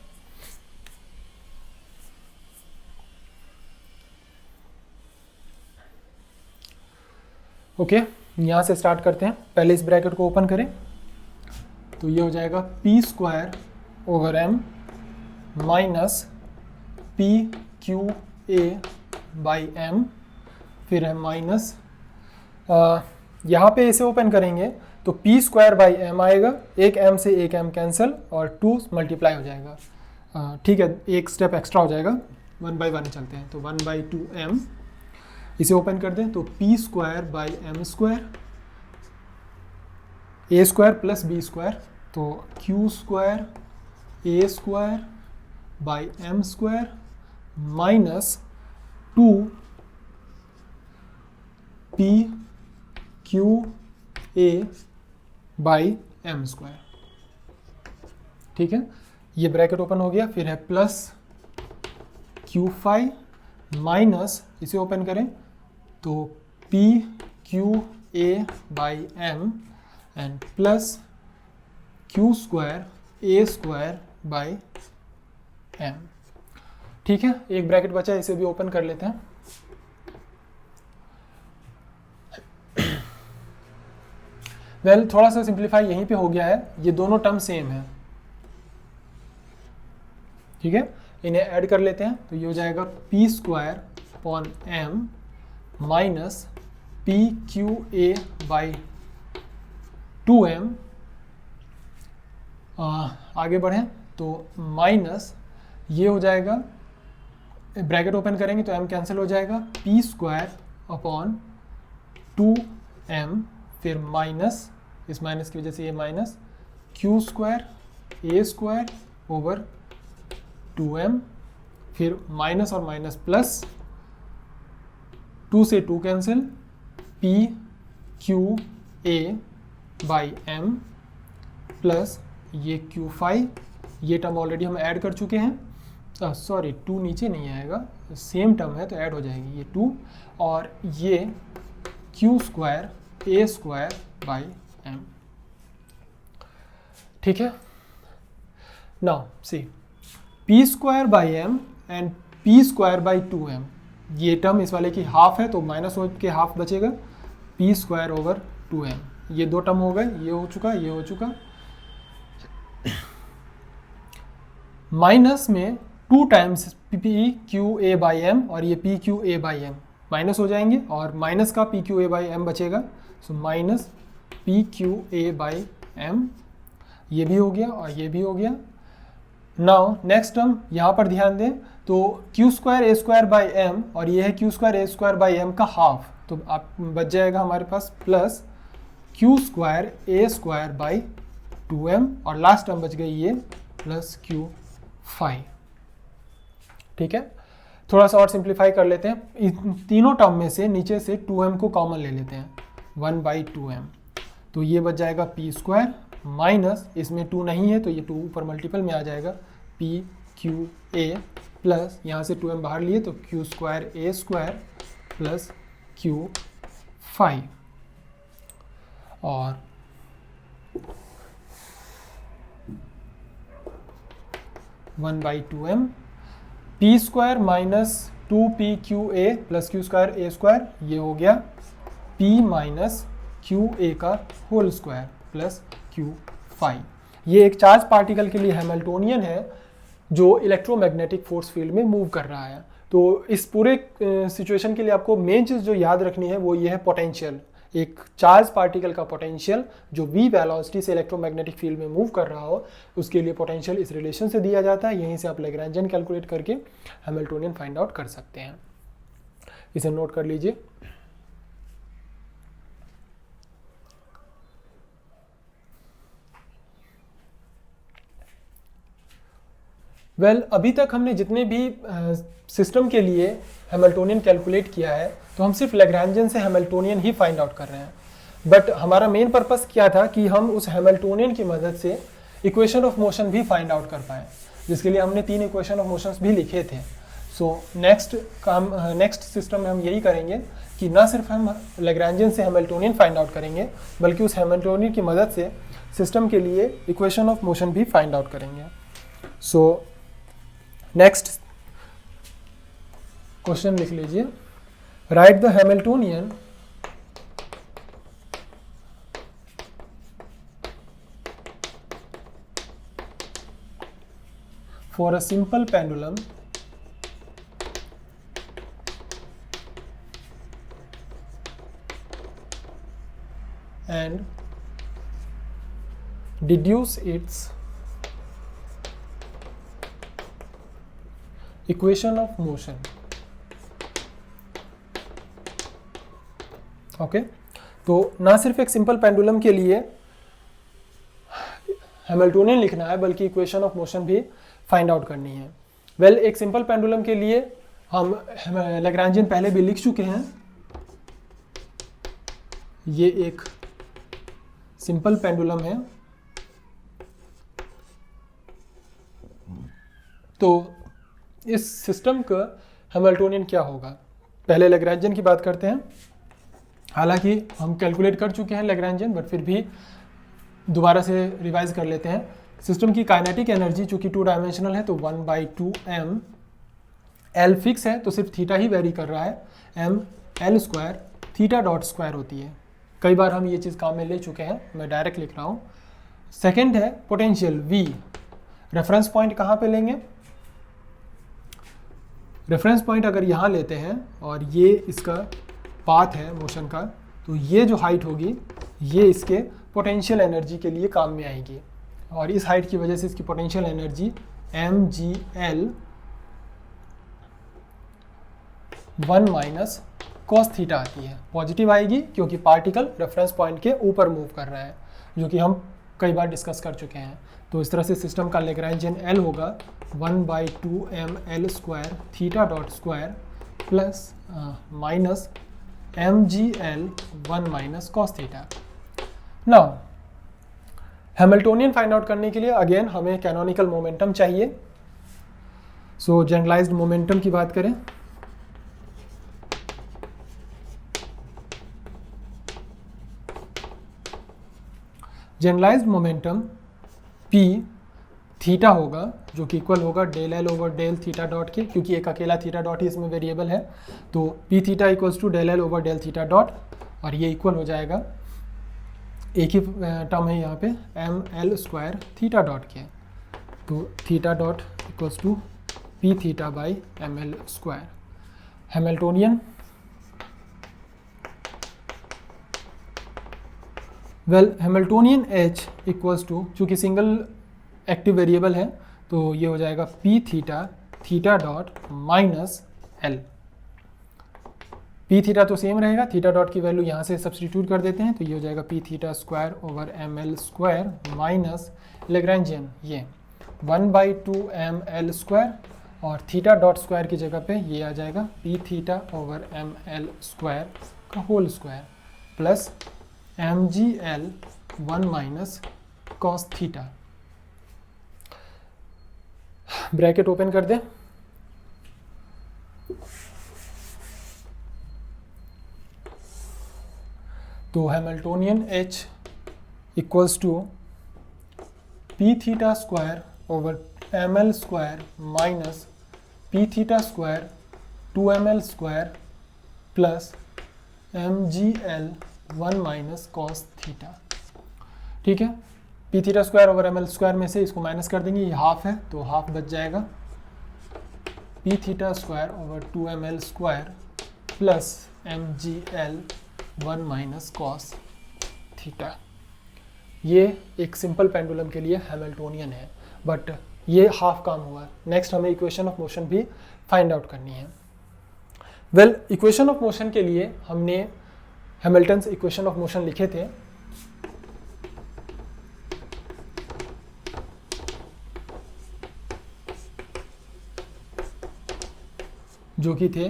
ओके, यहाँ से स्टार्ट करते हैं। पहले इस ब्रैकेट को ओपन करें तो ये हो जाएगा p square over m minus p q A by m, फिर है माइनस, यहाँ पे इसे ओपन करेंगे तो पी स्क्वायर बाई एम आएगा, एक एम से एक एम कैंसिल और 2 मल्टीप्लाई हो जाएगा। ठीक है, एक स्टेप एक्स्ट्रा हो जाएगा, 1/1 चलते हैं, तो 1/2m इसे ओपन कर दें तो p square by m square, A square plus b square, तो q square A square by m square minus 2 p q A by m square. ठीक है, ये ब्रैकेट ओपन हो गया, फिर है प्लस क्यू फाई माइनस, इसे ओपन करें तो p q A by m and plus q square A square by m. ठीक है, एक ब्रैकेट बचा है, इसे भी ओपन कर लेते हैं। वेल थोड़ा सा सिंप्लीफाई यहीं पे हो गया है, ये दोनों टर्म सेम है। ठीक है, इन्हें ऐड कर लेते हैं तो ये हो जाएगा p square upon m minus p q A by 2m। आगे बढ़ें तो माइनस ये हो जाएगा, ब्रैकेट ओपन करेंगे तो m कैंसिल हो जाएगा, पी स्क्वायर अपॉन 2m, फिर माइनस, इस माइनस की वजह से ये माइनस क्यू स्क्वायर ए स्क्वायर ओवर 2m, फिर माइनस और माइनस प्लस, 2 से 2 cancel, p q A by m plus ये क्यू फाई, ये टर्म ऑलरेडी हम ऐड कर चुके हैं, सॉरी 2 नीचे नहीं आएगा, सेम टर्म है तो ऐड हो जाएगी ये 2, और ये q square A square by m. ठीक है, now see p square by m and p square by 2m, ये टर्म इस वाले की हाफ है तो माइनस हो के हाफ बचेगा, पी स्क्वायर ओवर 2m, ये दो टर्म हो गए, ये हो चुका, ये हो चुका। माइनस में 2 times p q A by m और ये p q A by m minus हो जाएंगे, और माइनस का p q A by m बचेगा, so minus p q A by m, ये भी हो गया और ये भी हो गया। नाउ नेक्स्ट टर्म यहाँ पर ध्यान दें तो q square A square by m और ये है q square A square by m का हाफ, तो आप बच जाएगा हमारे पास plus q square A square by 2m, और लास्ट टर्म बच गई ये प्लस क्यू फाई। ठीक है, थोड़ा सा और सिंप्लीफाई कर लेते हैं, इन तीनों टर्म में से नीचे से 2m को कॉमन ले लेते हैं, 1/2m, तो ये बच जाएगा पी स्क्वायर माइनस, इसमें 2 नहीं है तो ये 2 ऊपर मल्टीपल में आ जाएगा, पी क्यू ए प्लस यहाँ से 2m बाहर लिए तो क्यू स्क्वायर ए स्क्वायर प्लस क्यू फाई, और one by 2m, p square minus 2p q a plus q square A square, ये हो गया p माइनस क्यू ए का whole square plus q phi. ये एक चार्ज पार्टिकल के लिए Hamiltonian है जो इलेक्ट्रोमैग्नेटिक फोर्स फील्ड में मूव कर रहा है। तो इस पूरे सिचुएशन के लिए आपको मेन चीज़ जो याद रखनी है वो ये है पोटेंशियल, एक चार्ज पार्टिकल का पोटेंशियल जो v वेलोसिटी से इलेक्ट्रोमैग्नेटिक फील्ड में मूव कर रहा हो, उसके लिए पोटेंशियल इस रिलेशन से दिया जाता है। यहीं से आप लैग्रेंजियन कैलकुलेट करके हैमिल्टोनियन फाइंड आउट कर सकते हैं, इसे नोट कर लीजिए। वेल अभी तक हमने जितने भी सिस्टम के लिए हैमिल्टोनियन कैलकुलेट किया है तो हम सिर्फ लैग्रेंजियन से हैमिल्टोनियन ही फाइंड आउट कर रहे हैं, बट हमारा मेन पर्पस क्या था कि हम उस हैमिल्टोनियन की मदद से इक्वेशन ऑफ मोशन भी फाइंड आउट कर पाएँ, जिसके लिए हमने 3 इक्वेशन ऑफ मोशंस भी लिखे थे। सो नेक्स्ट सिस्टम में हम यही करेंगे कि ना सिर्फ हम लैग्रेंजियन से हैमिल्टोनियन फाइंड आउट करेंगे बल्कि उस हैमिल्टोनियन की मदद से सिस्टम के लिए इक्वेशन ऑफ मोशन भी फाइंड आउट करेंगे। सो नेक्स्ट क्वेश्चन लिख लीजिए, right the Hamiltonian for a simple pendulum and deduce its equation of motion। Okay, तो ना सिर्फ एक सिंपल पेंडुलम के लिए हैमिल्टोनियन लिखना है बल्कि इक्वेशन ऑफ मोशन भी फाइंड आउट करनी है। वेल एक सिंपल पेंडुलम के लिए हम लैग्रेंजियन पहले भी लिख चुके हैं। ये एक सिंपल पेंडुलम है तो इस सिस्टम का हैमिल्टोनियन क्या होगा? पहले लैग्रेंजियन की बात करते हैं। हालांकि हम कैलकुलेट कर चुके हैं लैग्रेंजियन, बट फिर भी दोबारा से रिवाइज कर लेते हैं। सिस्टम की काइनेटिक एनर्जी चूंकि 2 डायमेंशनल है तो 1/2m, एल फिक्स है तो सिर्फ थीटा ही वेरी कर रहा है, m l square theta dot square होती है। कई बार हम ये चीज़ काम में ले चुके हैं, मैं डायरेक्ट लिख रहा हूँ। सेकेंड है पोटेंशियल v। रेफरेंस पॉइंट कहाँ पे लेंगे? रेफरेंस पॉइंट अगर यहाँ लेते हैं और ये इसका पाथ है मोशन का, तो ये जो हाइट होगी ये इसके पोटेंशियल एनर्जी के लिए काम में आएगी, और इस हाइट की वजह से इसकी potential energy mgl 1 minus cos theta आती है। पॉजिटिव आएगी क्योंकि पार्टिकल रेफरेंस पॉइंट के ऊपर मूव कर रहा है, जो कि हम कई बार डिस्कस कर चुके हैं। तो इस तरह से सिस्टम का लैग्रेंजियन L होगा 1/2m l square theta dot square plus minus mgl 1 minus cos theta. Now Hamiltonian find out करने के लिए अगेन हमें कैनोनिकल मोमेंटम चाहिए। सो जनरलाइज्ड मोमेंटम की बात करें, जनरलाइज्ड मोमेंटम p थीटा होगा, जो कि इक्वल होगा del L over del theta dot के, क्योंकि एक अकेला थीटा डॉट ही इसमें वेरिएबल है। तो p theta equals to del L over del theta dot, और ये इक्वल हो जाएगा, एक ही टर्म है यहाँ पे, m L square theta dot के। तो theta dot equals to p theta by m L square. Hamiltonian Hamiltonian h equals to, चूँकि सिंगल एक्टिव वेरिएबल है तो ये हो जाएगा p theta theta dot minus l। p theta तो same रहेगा, थीटा डॉट की वैल्यू यहाँ से सब्सटीट्यूट कर देते हैं, तो ये हो जाएगा p theta square over m L square minus Lagrangian ये 1/2m l स्क्वायर, और थीटा डॉट स्क्वायर की जगह पे ये आ जाएगा p theta over m L square का whole square plus mgl 1 minus cos theta. Bracket open कर दें, तो Hamiltonian h equals to p theta square over m L square minus p theta square 2ml square plus mgl 1 minus cos theta. ठीक है, p theta square over m L square में से इसको minus कर देंगे, ये हाफ है तो हाफ बच जाएगा, p theta square over 2ml square plus mgl 1 minus cos theta. ये एक सिंपल पेंडुलम के लिए हैमिल्टोनियन है, बट ये हाफ काम हुआ। नेक्स्ट हमें इक्वेशन ऑफ मोशन भी फाइंड आउट करनी है। वेल, इक्वेशन ऑफ मोशन के लिए हमने हैमिल्टन्स इक्वेशन ऑफ मोशन लिखे थे, जो कि थे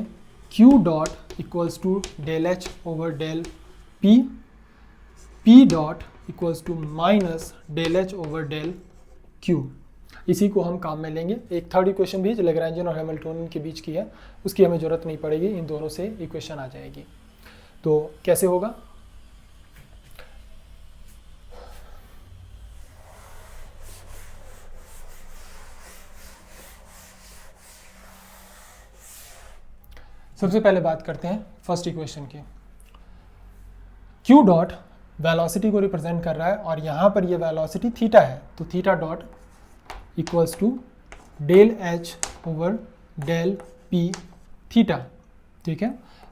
q dot equals to del H over del p, p dot equals to minus del H over del q। इसी को हम काम में लेंगे। एक थर्ड इक्वेशन भी जो लैग्रेंजियन और हैमिल्टोनियन के बीच की है, उसकी हमें ज़रूरत नहीं पड़ेगी, इन दोनों से इक्वेशन आ जाएगी। तो कैसे होगा? सबसे पहले बात करते हैं फर्स्ट इक्वेशन की। q डॉट वेलोसिटी को रिप्रेजेंट कर रहा है, और यहाँ पर ये वेलोसिटी थीटा है, तो theta dot equals to del H over del p theta. ठीक है,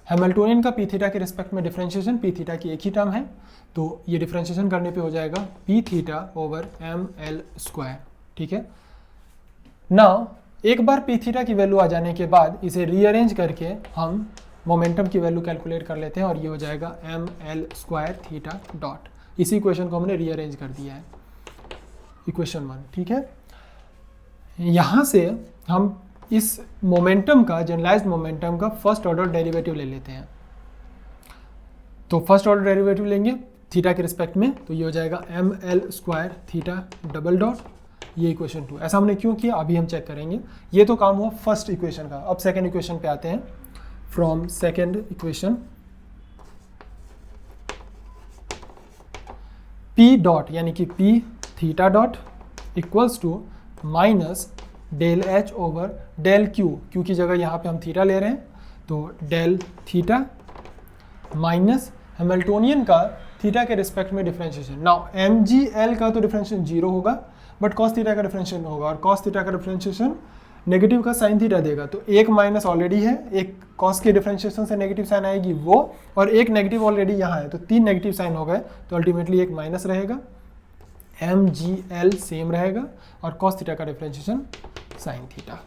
हैमिल्टोनियन का पी थीटा के रिस्पेक्ट में डिफरेंशिएशन पी थीटा की एक ही टर्म है, तो ये डिफरेंशिएशन करने पे हो जाएगा p theta over m L square. ठीक है, नाउ एक बार पी थीटा की वैल्यू आ जाने के बाद इसे रीअरेंज करके हम मोमेंटम की वैल्यू कैलकुलेट कर लेते हैं, और ये हो जाएगा m L square theta dot. इसी इक्वेशन को हमने रीअरेंज कर दिया है, इक्वेशन 1। ठीक है, यहाँ से हम इस मोमेंटम का, जनरलाइज्ड मोमेंटम का फर्स्ट ऑर्डर डेरिवेटिव ले लेते हैं। तो फर्स्ट ऑर्डर डेरिवेटिव लेंगे थीटा के रिस्पेक्ट में, तो ये हो जाएगा m L square theta double dot ये इक्वेशन 2। ऐसा हमने क्यों किया अभी हम चेक करेंगे। ये तो काम हुआ फर्स्ट इक्वेशन का। अब सेकेंड इक्वेशन पे आते हैं। From second equation P dot यानी कि P theta dot equals to minus del H over del q, q की जगह यहाँ पे हम थीटा ले रहे हैं तो डेल थीटा माइनस हैमिल्टोनियन का थीटा के रिस्पेक्ट में differentiation. Now m g l का तो डिफरेंशिएशन 0 होगा बट कॉस थीटा का डिफरेंशिएशन होगा और कॉस थीटा का डिफरेंशिएशन नेगेटिव का साइन थीटा देगा। तो एक माइनस ऑलरेडी है, एक कॉस के डिफरेंशिएशन से नेगेटिव साइन आएगी वो, और एक नेगेटिव ऑलरेडी यहाँ है तो 3 नेगेटिव साइन हो गए तो अल्टीमेटली एक माइनस रहेगा। एम जी एल सेम रहेगा और कॉस थीटा का डिफरेंशिएशन साइन थीटा।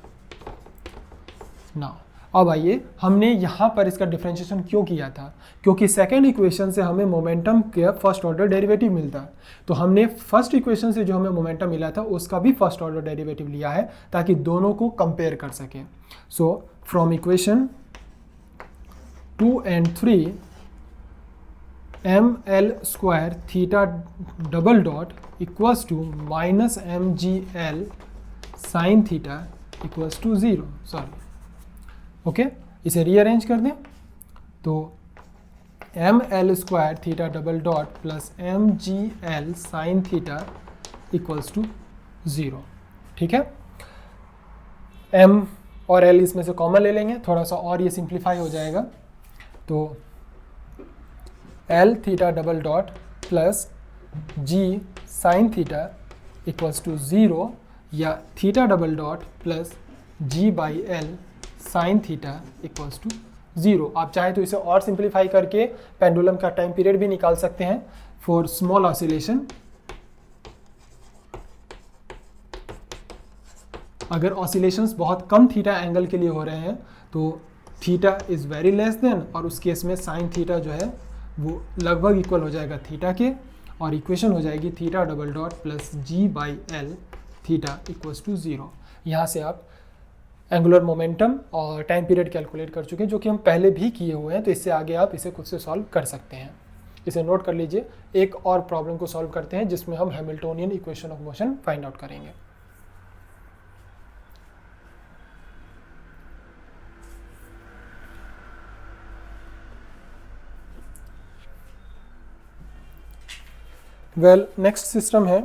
नाउ अब आइए हमने यहाँ पर इसका डिफरेंशिएशन क्यों किया था, क्योंकि सेकेंड इक्वेशन से हमें मोमेंटम के फर्स्ट ऑर्डर डेरिवेटिव मिलता है। तो हमने फर्स्ट इक्वेशन से जो हमें मोमेंटम मिला था उसका भी फर्स्ट ऑर्डर डेरिवेटिव लिया है ताकि दोनों को कंपेयर कर सकें। So from equation 2 and 3 m L square theta double dot equals to minus m g l sine theta equals to 0। Sorry okay इसे रीअरेंज कर दें तो m L square theta double dot plus m g l sine theta equals to 0। ठीक है, M और L इसमें से common ले लेंगे, थोड़ा सा और ये सिंप्लीफाई हो जाएगा। तो l theta double dot plus g sine theta equals to 0 या theta double dot plus g by l sine theta equals to 0। आप चाहे तो इसे और सिंप्लीफाई करके पेंडुलम का टाइम पीरियड भी निकाल सकते हैं फॉर स्मॉल ऑसिलेशन। अगर ऑसिलेशंस बहुत कम थीटा एंगल के लिए हो रहे हैं तो theta is very less than, और उस केस में साइन थीटा जो है वो लगभग इक्वल हो जाएगा थीटा के, और इक्वेशन हो जाएगी theta double dot plus g by l theta equals to 0। यहाँ से आप एंगुलर मोमेंटम और टाइम पीरियड कैलकुलेट कर चुके हैं जो कि हम पहले भी किए हुए हैं। तो इससे आगे आप इसे खुद से सॉल्व कर सकते हैं। इसे नोट कर लीजिए। एक और प्रॉब्लम को सॉल्व करते हैं जिसमें हम Hamiltonian equation of motion find out करेंगे। वेल नेक्स्ट सिस्टम है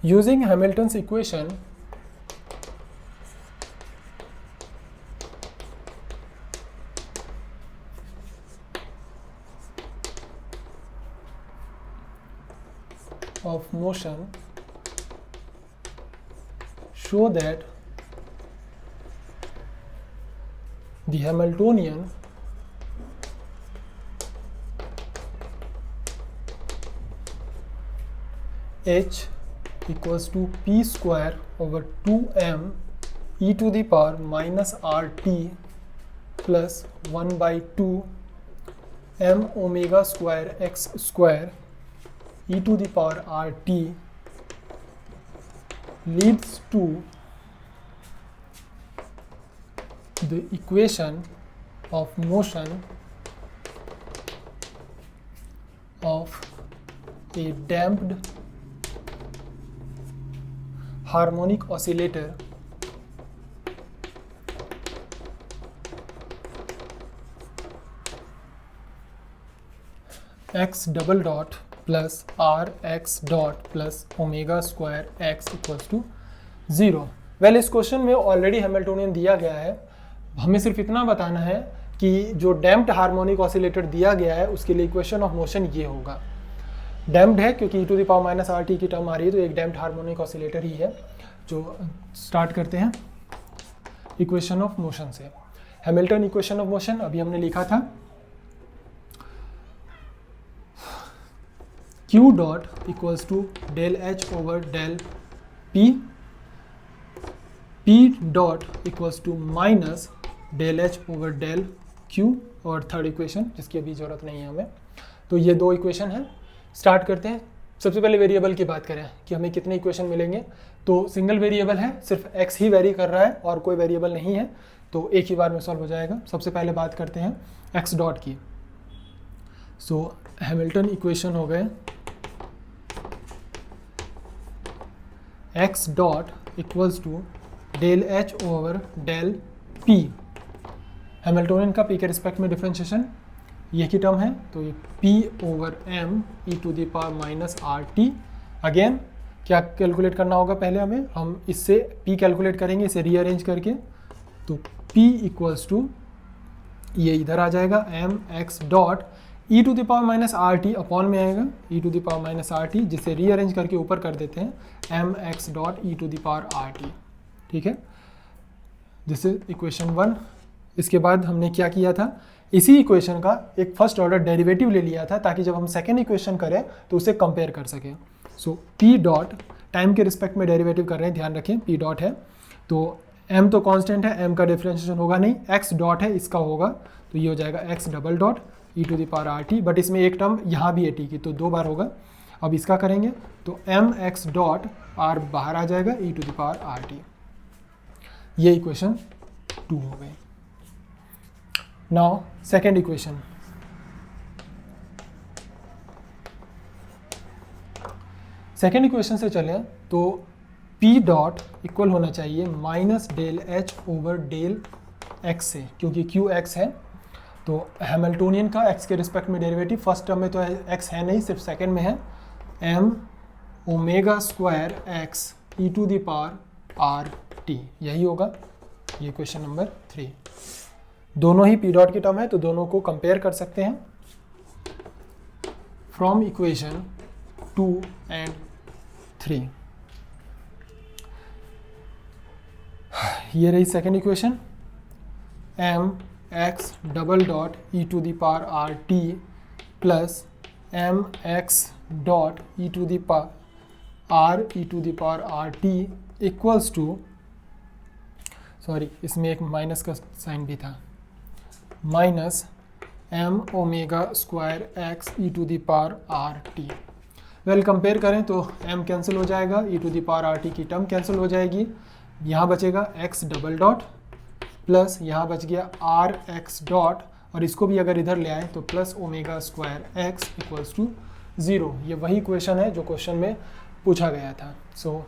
using Hamilton's equation of motion, show that the Hamiltonian H equals to p square over 2m e to the power minus rt plus 1 by 2 m omega square x square e to the power rt leads to the equation of motion of a damped harmonic oscillator x double dot plus r x dot plus omega square x equals to 0। Well इस question में already Hamiltonian दिया गया है, हमें सिर्फ इतना बताना है कि जो डैम्प्ड हार्मोनिक ऑसिलेटर दिया गया है उसके लिए इक्वेशन ऑफ मोशन ये होगा। डैम्प्ड है क्योंकि e to the power minus r t की टर्म आ रही है, तो एक डैम्प्ड हार्मोनिक ऑसिलेटर ही है। जो स्टार्ट करते हैं इक्वेशन ऑफ मोशन से। हैमिल्टन इक्वेशन ऑफ मोशन अभी हमने लिखा था q dot equals to del H over del p, p dot equals to minus del H over del q और थर्ड इक्वेशन जिसकी अभी ज़रूरत नहीं है हमें। तो ये 2 इक्वेशन हैं। स्टार्ट करते हैं। सबसे पहले वेरिएबल की बात करें कि हमें कितने इक्वेशन मिलेंगे। तो सिंगल वेरिएबल है, सिर्फ x ही वेरी कर रहा है और कोई वेरिएबल नहीं है, तो एक ही बार में सॉल्व हो जाएगा। सबसे पहले बात करते हैं x डॉट की। सो हैमिल्टन इक्वेशन हो गए x dot equals to del h over del p। Hamiltonian का p के रिस्पेक्ट में डिफरेंशिएशन ये की टर्म है, तो ये p over m e to the power minus r t. Again क्या कैलकुलेट करना होगा, पहले हम इससे p कैलकुलेट करेंगे, इसे रीअरेंज करके। तो p इक्वल्स टू ये इधर आ जाएगा m x dot e to the power minus r t upon में आएगा e to the power minus r t, जिसे रीअरेंज करके ऊपर कर देते हैं m x dot e to the power r t. ठीक है, दिस इज इक्वेशन 1। इसके बाद हमने क्या किया था, इसी इक्वेशन का एक फर्स्ट ऑर्डर डेरिवेटिव ले लिया था ताकि जब हम सेकेंड इक्वेशन करें तो उसे कंपेयर कर सकें। सो p डॉट टाइम के रिस्पेक्ट में डेरिवेटिव कर रहे हैं, ध्यान रखें p डॉट है तो m तो कांस्टेंट है, m का डिफरेंशिएशन होगा नहीं, x डॉट है इसका होगा, तो ये हो जाएगा x double dot e to the power r t. But इसमें एक टर्म यहाँ भी है t की, तो 2 बार होगा। अब इसका करेंगे तो m x डॉट r बाहर आ जाएगा e to the power r t. ये इक्वेशन 2 हो गई। Now second equation, second equation से चलें तो p डॉट इक्वल होना चाहिए minus del h over del x से, क्योंकि q x है। तो हैमिल्टोनियन का x के रिस्पेक्ट में डेरिवेटिव फर्स्ट टर्म में तो x है नहीं, सिर्फ सेकेंड में है m omega square x e to the power r t, यही होगा। ये क्वेश्चन नंबर 3। दोनों ही p डॉट की टर्म है तो दोनों को कंपेयर कर सकते हैं फ्रॉम इक्वेशन 2 एंड 3। ये रही second equation, m x double dot e to the power r t plus m x dot e to the power r e to the power r t equals to, sorry इसमें एक minus का sine भी था, minus m omega square x e to the power r t. Well compare करें तो m cancel हो जाएगा, e to the power r t की टर्म कैंसिल हो जाएगी, यहाँ बचेगा x डबल डॉट प्लस यहाँ बच गया r x डॉट, और इसको भी अगर इधर ले आए तो plus omega square x equals to 0। ये वही क्वेश्चन है जो क्वेश्चन में पूछा गया था। सो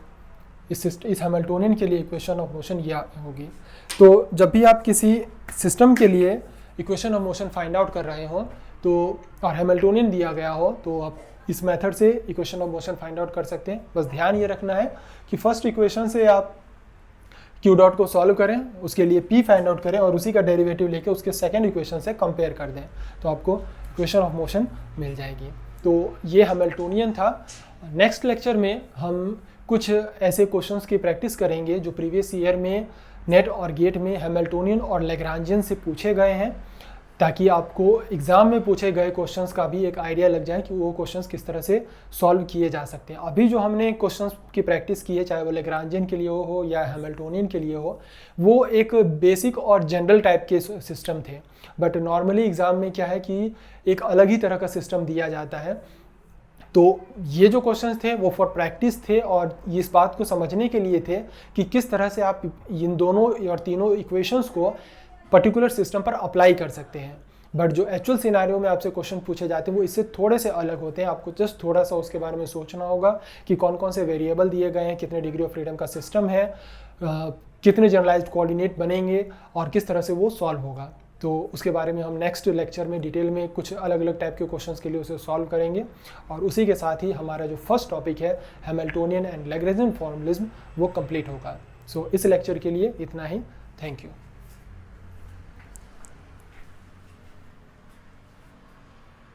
इस हैमिल्टोनियन के लिए इक्वेशन ऑफ मोशन यह होगी। तो जब भी आप किसी सिस्टम के लिए equation of motion find out कर रहे हो तो और हैमिल्टोनियन दिया गया हो तो आप इस मेथड से equation of motion find out कर सकते हैं। बस ध्यान ये रखना है कि फर्स्ट इक्वेशन से आप q डॉट को सॉल्व करें, उसके लिए p फाइंड आउट करें और उसी का डेरिवेटिव लेके उसके सेकेंड इक्वेशन से कंपेयर कर दें, तो आपको इक्वेशन ऑफ मोशन मिल जाएगी। तो ये हैमिल्टोनियन था। नेक्स्ट लेक्चर में हम कुछ ऐसे क्वेश्चंस की प्रैक्टिस करेंगे जो प्रीवियस ईयर में नेट और गेट में हैमिल्टोनियन और लैग्रांजियन से पूछे गए हैं, ताकि आपको एग्ज़ाम में पूछे गए क्वेश्चंस का भी एक आइडिया लग जाए कि वो क्वेश्चंस किस तरह से सॉल्व किए जा सकते हैं। अभी जो हमने क्वेश्चंस की प्रैक्टिस की है, चाहे वो लैग्रांजियन के लिए हो या हैमिल्टोनियन के लिए हो, वो एक बेसिक और जनरल टाइप के सिस्टम थे। बट नॉर्मली एग्ज़ाम में क्या है कि एक अलग ही तरह का सिस्टम दिया जाता है। तो ये जो क्वेश्चंस थे वो फॉर प्रैक्टिस थे और इस बात को समझने के लिए थे कि किस तरह से आप इन दोनों और तीनों इक्वेशंस को पर्टिकुलर सिस्टम पर अप्लाई कर सकते हैं। बट जो एक्चुअल सिनेरियो में आपसे क्वेश्चन पूछे जाते हैं वो इससे थोड़े से अलग होते हैं। आपको जस्ट थोड़ा सा उसके बारे में सोचना होगा कि कौन कौन से वेरिएबल दिए गए हैं, कितने डिग्री ऑफ फ्रीडम का सिस्टम है, कितने जनरलाइज्ड कोऑर्डिनेट बनेंगे और किस तरह से वो सॉल्व होगा। तो उसके बारे में हम नेक्स्ट लेक्चर में डिटेल में कुछ अलग अलग टाइप के क्वेश्चंस के लिए उसे सॉल्व करेंगे। और उसी के साथ ही हमारा जो फर्स्ट टॉपिक है हैमिल्टोनियन एंड लैग्रेंजियन फॉर्मुलिज्म वो कंप्लीट होगा। सो इस लेक्चर के लिए इतना ही। Thank you.